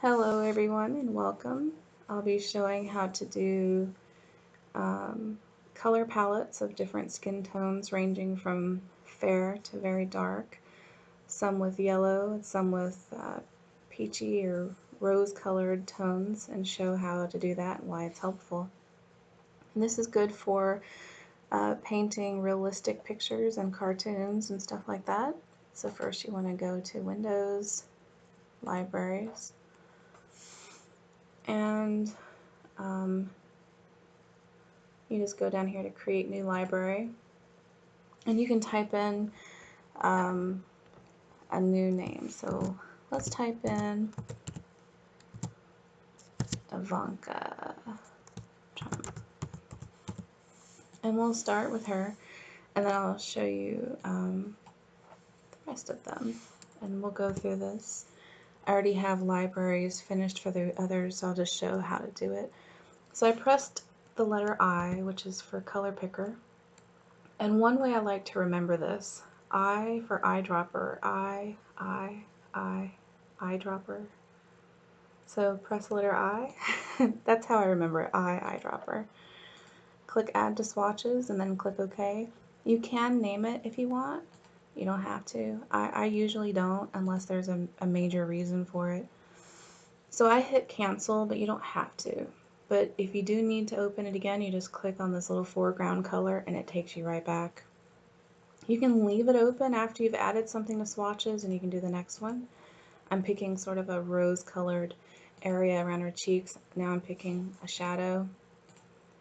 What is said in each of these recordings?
Hello everyone and welcome. I'll be showing how to do color palettes of different skin tones ranging from fair to very dark, some with yellow, some with peachy or rose colored tones, and show how to do that and why it's helpful. And this is good for painting realistic pictures and cartoons and stuff like that. So first you want to go to Windows, Libraries, and you just go down here to create new library, and you can type in um, a new name. So let's type in Ivanka Trump, and we'll start with her, and then I'll show you the rest of them, and we'll go through this. I already have libraries finished for the others, so I'll just show how to do it. So I pressed the letter I, which is for color picker. And one way I like to remember this, I for eyedropper, eyedropper. So press the letter I. That's how I remember it, eyedropper. Click add to swatches and then click OK. You can name it if you want. You don't have to. I usually don't unless there's a major reason for it. So I hit cancel, but you don't have to. But if you do need to open it again, you just click on this little foreground color and it takes you right back. You can leave it open after you've added something to swatches and you can do the next one. I'm picking sort of a rose colored area around her cheeks. Now I'm picking a shadow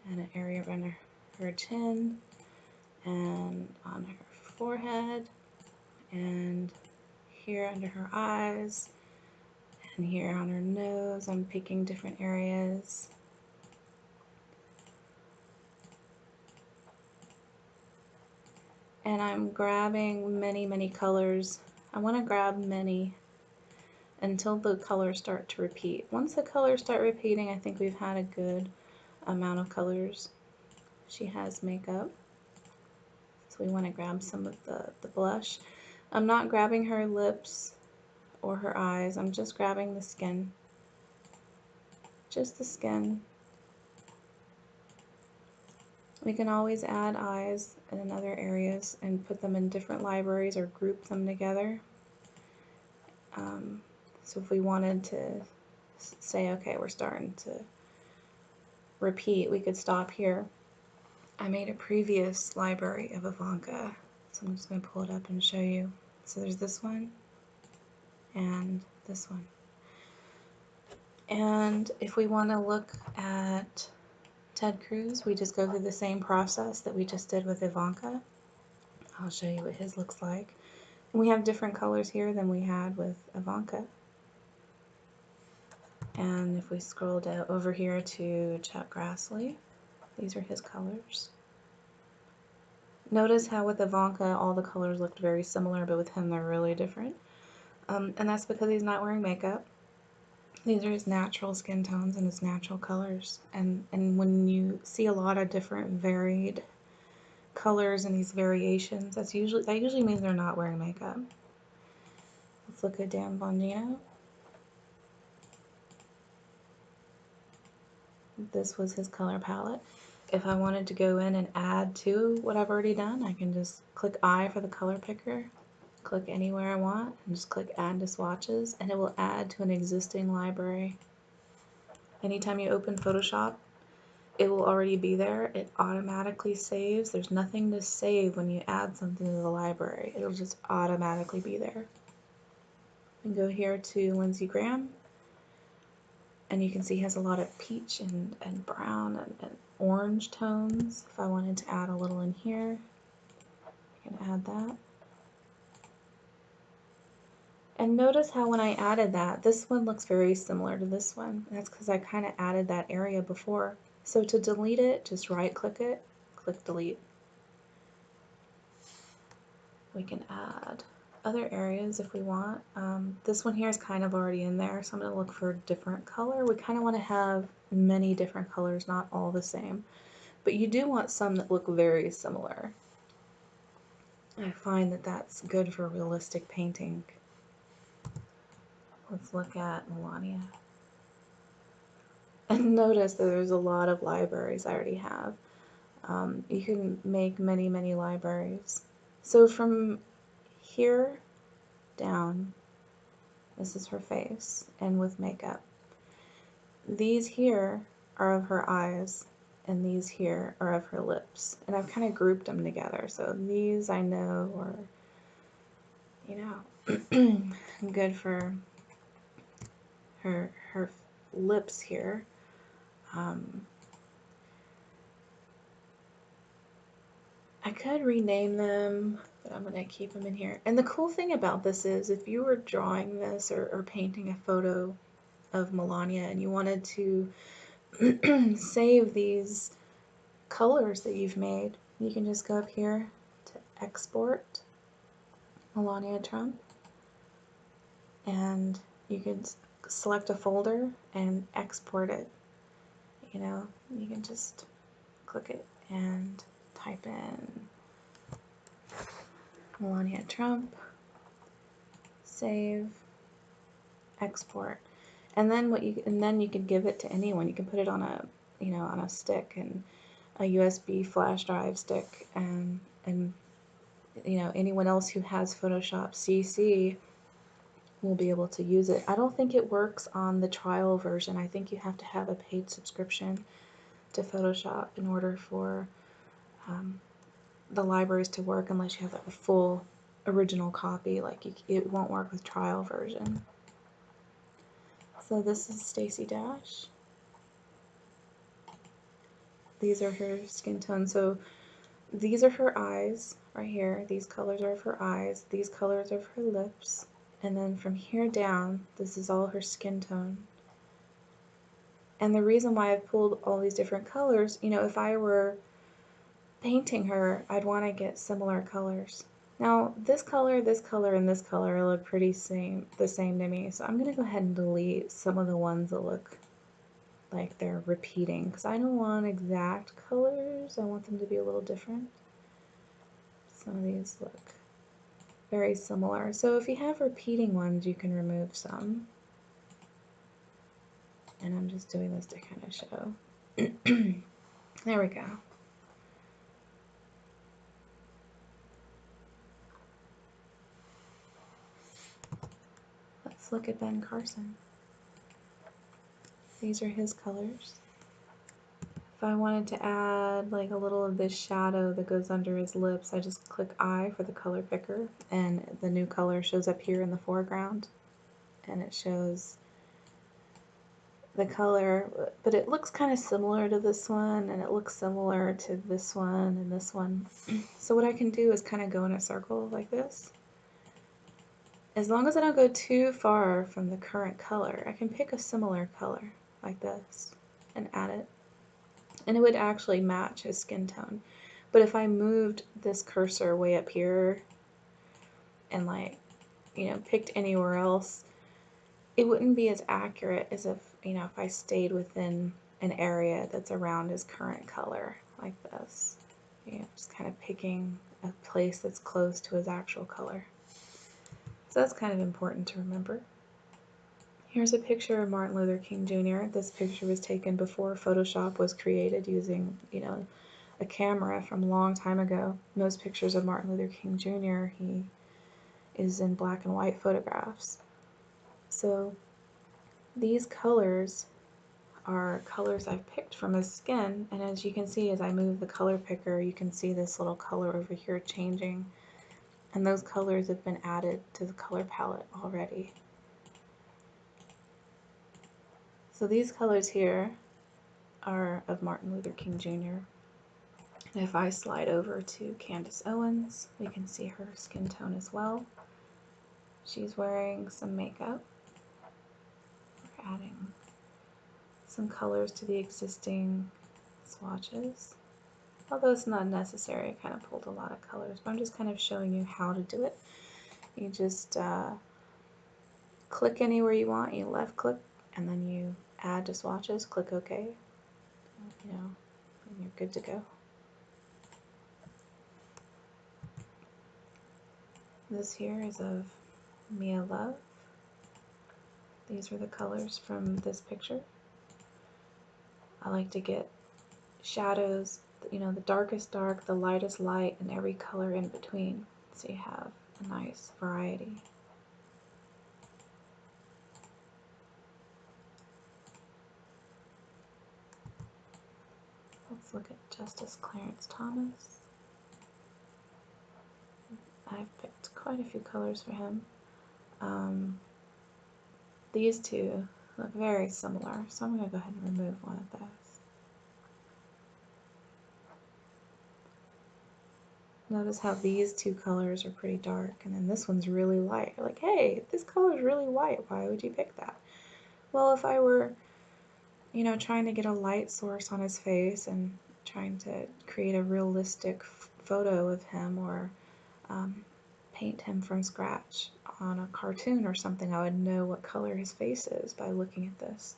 and an area around her chin and on her forehead and here under her eyes and here on her nose. I'm picking different areas. And I'm grabbing many colors. I want to grab many until the colors start to repeat. Once the colors start repeating, I think we've had a good amount of colors. She has makeup, so we want to grab some of the blush. I'm not grabbing her lips or her eyes, I'm just grabbing the skin. Just the skin. We can always add eyes in other areas and put them in different libraries or group them together. So if we wanted to say, okay, we're starting to repeat, we could stop here. I made a previous library of Ivanka, so I'm just going to pull it up and show you. So there's this one and this one. And if we want to look at Ted Cruz, we just go through the same process that we just did with Ivanka. I'll show you what his looks like. And we have different colors here than we had with Ivanka. And if we scroll down over here to Chuck Grassley, these are his colors. Notice how with Ivanka all the colors looked very similar, but with him they're really different. And that's because he's not wearing makeup. These are his natural skin tones and his natural colors. And when you see a lot of different varied colors and these variations, that usually means they're not wearing makeup. Let's look at Dan Bongino. This was his color palette. If I wanted to go in and add to what I've already done, I can just click I for the color picker, click anywhere I want, and just click add to swatches, and it will add to an existing library. Anytime you open Photoshop, it will already be there. It automatically saves. There's nothing to save when you add something to the library. It'll just automatically be there. And go here to Lindsey Graham, and you can see he has a lot of peach and brown and orange tones. If I wanted to add a little in here, I can add that. And notice how when I added that, this one looks very similar to this one. And that's because I kind of added that area before. So to delete it, just right click it, click delete. We can add other areas if we want. This one here is kind of already in there, so I'm going to look for a different color. We kind of want to have many different colors, not all the same. But you do want some that look very similar. I find that that's good for realistic painting. Let's look at Milania. And notice that there's a lot of libraries I already have. You can make many, many libraries. So from here down, this is her face, and with makeup. These here are of her eyes, and these here are of her lips. And I've kind of grouped them together. So these I know are, you know, good for her lips here. I could rename them, but I'm going to keep them in here. And the cool thing about this is if you were drawing this or painting a photo of Milania and you wanted to save these colors that you've made, you can just go up here to export Milania Trump, and you can select a folder and export it. You know, you can just click it and type in Milania Trump, save, export, and then you can give it to anyone. You can put it on a, you know, on a stick, and a USB flash drive stick, and you know, anyone else who has Photoshop CC will be able to use it. I don't think it works on the trial version. I think you have to have a paid subscription to Photoshop in order for the libraries to work, unless you have a full original copy. Like it won't work with trial version. So this is Stacy Dash. These are her skin tones. So these are her eyes right here. These colors are of her eyes. These colors are of her lips. And then from here down, this is all her skin tone. And the reason why I've pulled all these different colors, you know, if I were painting her, I'd want to get similar colors. Now, this color, and this color look pretty the same to me, so I'm going to go ahead and delete some of the ones that look like they're repeating, because I don't want exact colors. I want them to be a little different. Some of these look very similar. So if you have repeating ones, you can remove some. And I'm just doing this to kind of show. There we go. Let's look at Ben Carson. These are his colors. If I wanted to add like a little of this shadow that goes under his lips, I just click I for the color picker, and the new color shows up here in the foreground, and it shows the color, but it looks kind of similar to this one, and it looks similar to this one and this one. So what I can do is kind of go in a circle like this. As long as I don't go too far from the current color, I can pick a similar color like this and add it. And it would actually match his skin tone. But if I moved this cursor way up here and, like, you know, picked anywhere else, it wouldn't be as accurate as if, you know, if I stayed within an area that's around his current color like this. You know, just kind of picking a place that's close to his actual color. So that's kind of important to remember. Here's a picture of Martin Luther King Jr. This picture was taken before Photoshop was created, using, you know, a camera from a long time ago. Most pictures of Martin Luther King Jr., he is in black and white photographs. So these colors are colors I've picked from his skin, and as you can see, as I move the color picker, you can see this little color over here changing, and those colors have been added to the color palette already. So these colors here are of Martin Luther King Jr. And if I slide over to Candace Owens, we can see her skin tone as well. She's wearing some makeup. We're adding some colors to the existing swatches. Although it's not necessary, I kind of pulled a lot of colors, but I'm just kind of showing you how to do it. You just click anywhere you want, you left click, and then you add to swatches, click OK, you know, and you're good to go. This here is of Mia Love. These are the colors from this picture. I like to get shadows, you know, the darkest dark, the lightest light, and every color in between, so you have a nice variety. Let's look at Justice Clarence Thomas. I've picked quite a few colors for him. These two look very similar, so I'm going to go ahead and remove one of those. Notice how these two colors are pretty dark, and then this one's really light. You're like, hey, this color is really white. Why would you pick that? Well, if I were, you know, trying to get a light source on his face and trying to create a realistic photo of him, or paint him from scratch on a cartoon or something, I would know what color his face is by looking at this.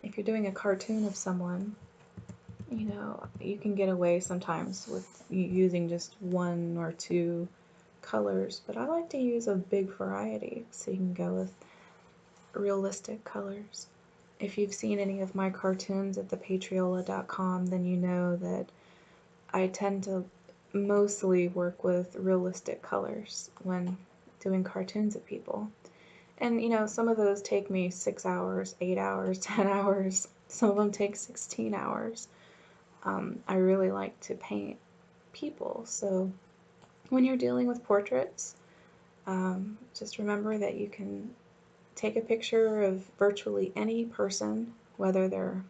If you're doing a cartoon of someone, you know, you can get away sometimes with using just one or two colors, but I like to use a big variety so you can go with realistic colors. If you've seen any of my cartoons at thepatriola.com, then you know that I tend to mostly work with realistic colors when doing cartoons of people. And you know, some of those take me 6 hours, 8 hours, 10 hours. Some of them take 16 hours. I really like to paint people. So when you're dealing with portraits, just remember that you can take a picture of virtually any person, whether they're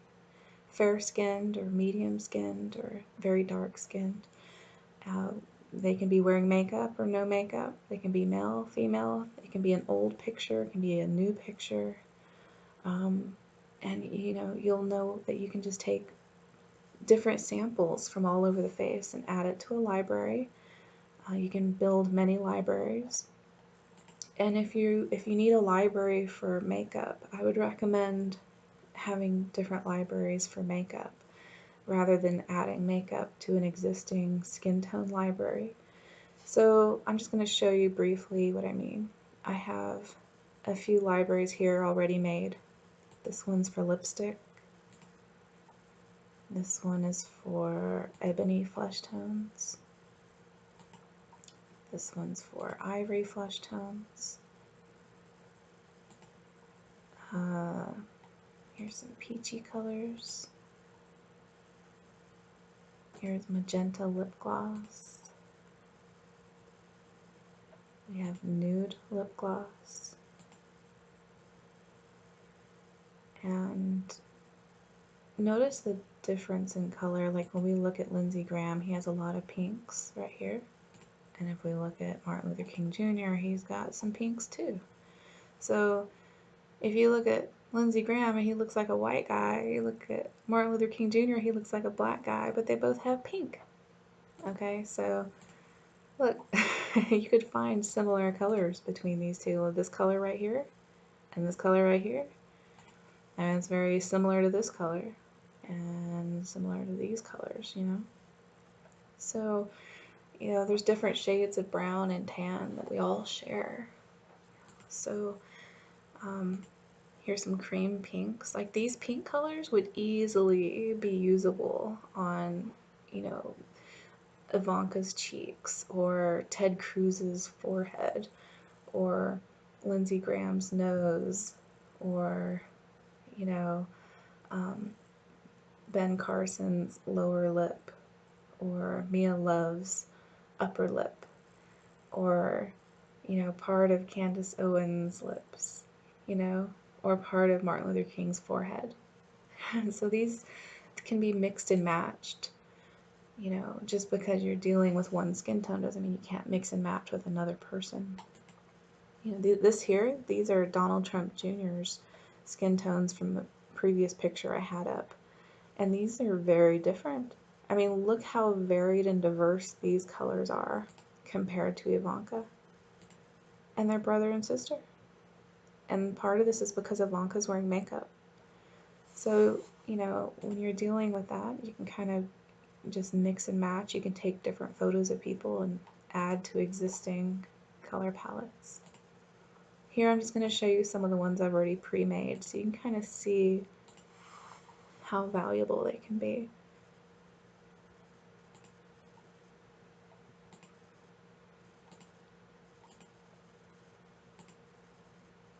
fair-skinned or medium-skinned or very dark-skinned. They can be wearing makeup or no makeup. They can be male, female. It can be an old picture. It can be a new picture. And you know, you'll know that you can just take different samples from all over the face and add it to a library. You can build many libraries. And if you need a library for makeup, I would recommend having different libraries for makeup rather than adding makeup to an existing skin tone library. So I'm just going to show you briefly what I mean. I have a few libraries here already made. This one's for lipstick. This one is for ebony flesh tones. This one's for ivory flesh tones. Here's some peachy colors. Here's magenta lip gloss. We have nude lip gloss. And notice the difference in color. Like when we look at Lindsey Graham, he has a lot of pinks right here. And if we look at Martin Luther King Jr., he's got some pinks too. So if you look at Lindsey Graham and he looks like a white guy, you look at Martin Luther King Jr., he looks like a black guy, but they both have pink. Okay, so look, you could find similar colors between these two. This color right here and this color right here. And it's very similar to this color and similar to these colors, you know. So, you know, there's different shades of brown and tan that we all share. So, here's some cream pinks. Like these pink colors would easily be usable on, you know, Ivanka's cheeks or Ted Cruz's forehead or Lindsey Graham's nose or, you know, Ben Carson's lower lip or Mia Love's upper lip or, you know, part of Candace Owens' lips, you know, or part of Martin Luther King's forehead. So these can be mixed and matched. You know, just because you're dealing with one skin tone doesn't mean you can't mix and match with another person. You know, this here, these are Donald Trump Jr.'s skin tones from the previous picture I had up. And these are very different. I mean, look how varied and diverse these colors are compared to Ivanka. And they're brother and sister. And part of this is because Ivanka's wearing makeup. So, you know, when you're dealing with that, you can kind of just mix and match. You can take different photos of people and add to existing color palettes. Here I'm just going to show you some of the ones I've already pre-made so you can kind of see how valuable they can be.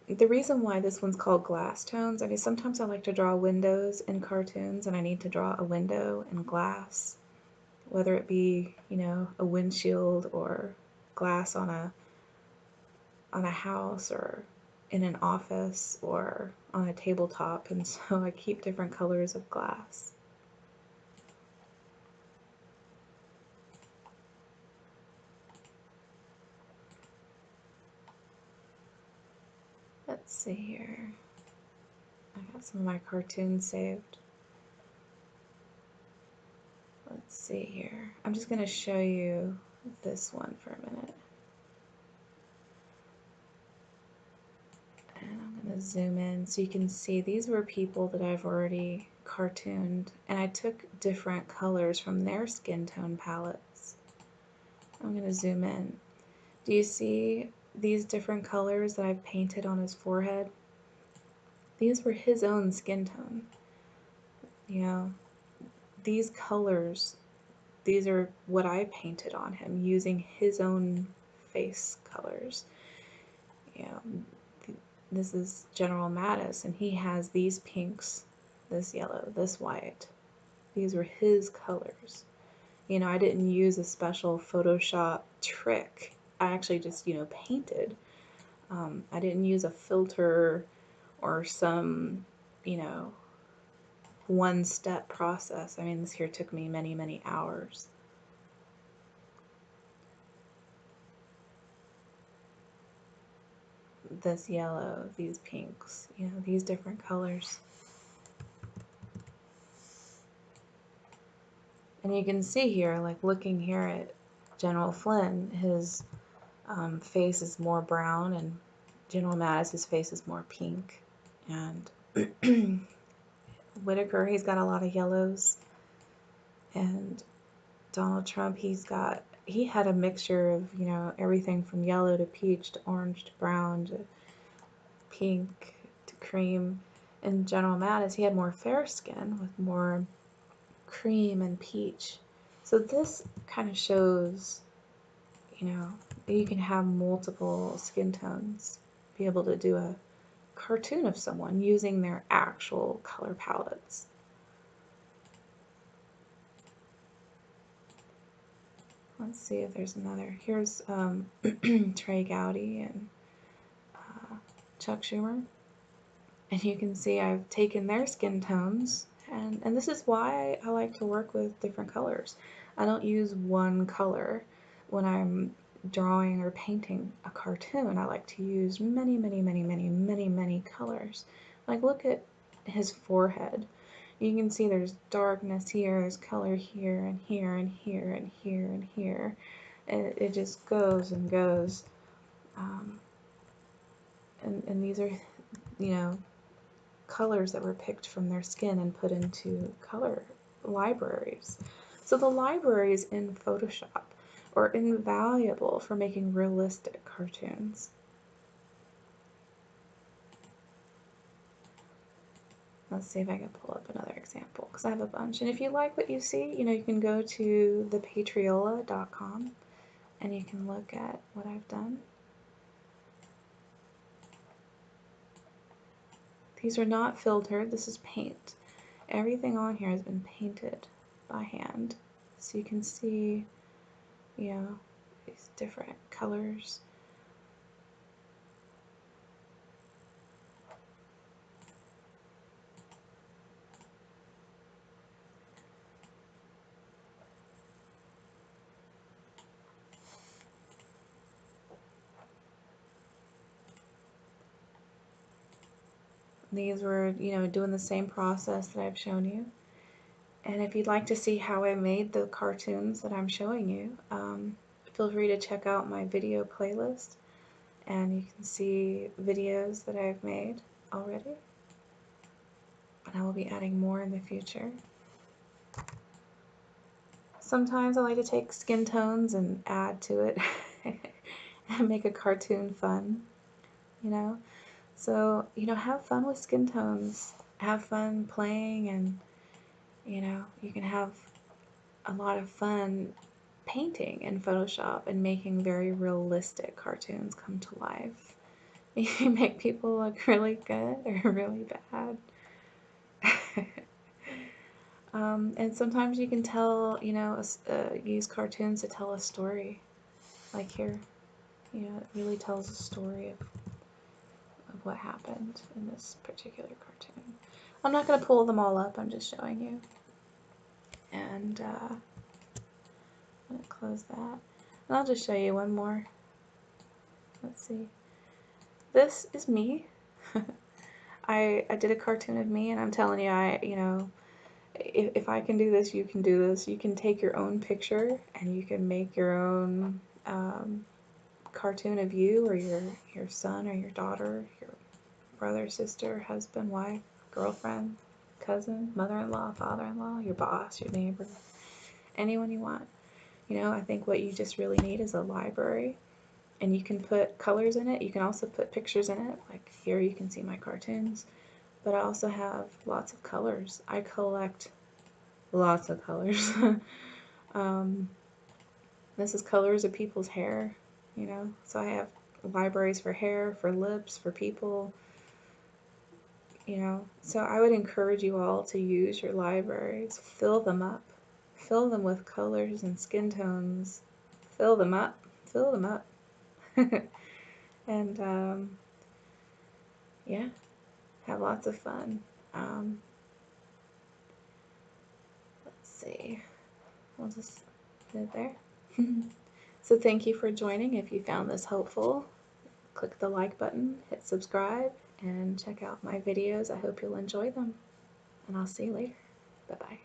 The reason why this one's called glass tones, I mean, sometimes I like to draw windows in cartoons and I need to draw a window in glass, whether it be, you know, a windshield or glass on a house or in an office or on a tabletop, and so I keep different colors of glass. Let's see here. I got some of my cartoons saved. Let's see here. I'm just going to show you this one for a minute. And I'm going to zoom in so you can see these were people that I've already cartooned, and I took different colors from their skin tone palettes. I'm going to zoom in. Do you see these different colors that I've painted on his forehead? These were his own skin tone. You know, these colors, these are what I painted on him using his own face colors. You know, this is General Mattis, and he has these pinks, this yellow, this white. These were his colors. You know, I didn't use a special Photoshop trick. I actually just, you know, painted. I didn't use a filter or some, you know, one-step process. I mean, this here took me many, many hours. This yellow, these pinks, you know, these different colors. And you can see here, like looking here at General Flynn, his face is more brown, and General Mattis's face is more pink. And Whitaker, he's got a lot of yellows. And Donald Trump, he had a mixture of, you know, everything from yellow to peach to orange to brown to pink to cream. And General Mattis, he had more fair skin with more cream and peach. So this kind of shows, you know, that you can have multiple skin tones, be able to do a cartoon of someone using their actual color palettes. Let's see if there's another. Here's Trey Gowdy and Chuck Schumer. And you can see I've taken their skin tones, and this is why I like to work with different colors. I don't use one color when I'm drawing or painting a cartoon. I like to use many, many, many, many, many, many colors. Like, look at his forehead. You can see there's darkness here, there's color here, and here, and here, and here, and here. It just goes and goes. And these are, you know, colors that were picked from their skin and put into color libraries. So the libraries in Photoshop are invaluable for making realistic cartoons. Let's see if I can pull up another example, because I have a bunch. And if you like what you see, you know, you can go to thepatriola.com and you can look at what I've done. These are not filtered, this is paint. Everything on here has been painted by hand. So you can see, you know, these different colors. These were, you know, doing the same process that I've shown you. And if you'd like to see how I made the cartoons that I'm showing you, feel free to check out my video playlist, and you can see videos that I've made already. And I will be adding more in the future. Sometimes I like to take skin tones and add to it and make a cartoon fun, you know? So, you know, have fun with skin tones. Have fun playing and You know, you can have a lot of fun painting in Photoshop and making very realistic cartoons come to life. You can make people look really good or really bad. And sometimes you can tell, you know, use cartoons to tell a story. Like here, you know, it really tells a story of what happened in this particular cartoon. I'm not going to pull them all up, I'm just showing you. And I'm going to close that. And I'll just show you one more. Let's see. This is me. I did a cartoon of me, and I'm telling you, you know, if I can do this, you can do this. You can take your own picture and you can make your own cartoon of you or your son or your daughter, your brother, sister, husband, wife, girlfriend, cousin, mother-in-law, father-in-law, your boss, your neighbor, anyone you want. You know, I think what you just really need is a library, and you can put colors in it. You can also put pictures in it. Like here you can see my cartoons, but I also have lots of colors. I collect lots of colors. um, this is colors of people's hair, you know, so I have libraries for hair, for lips, for people, you know, so I would encourage you all to use your libraries, fill them up, fill them with colors and skin tones, fill them up, fill them up. And yeah, have lots of fun. Let's see, I'll just put it there. So thank you for joining. If you found this helpful, click the like button, hit subscribe, and check out my videos. I hope you'll enjoy them, and I'll see you later. Bye-bye.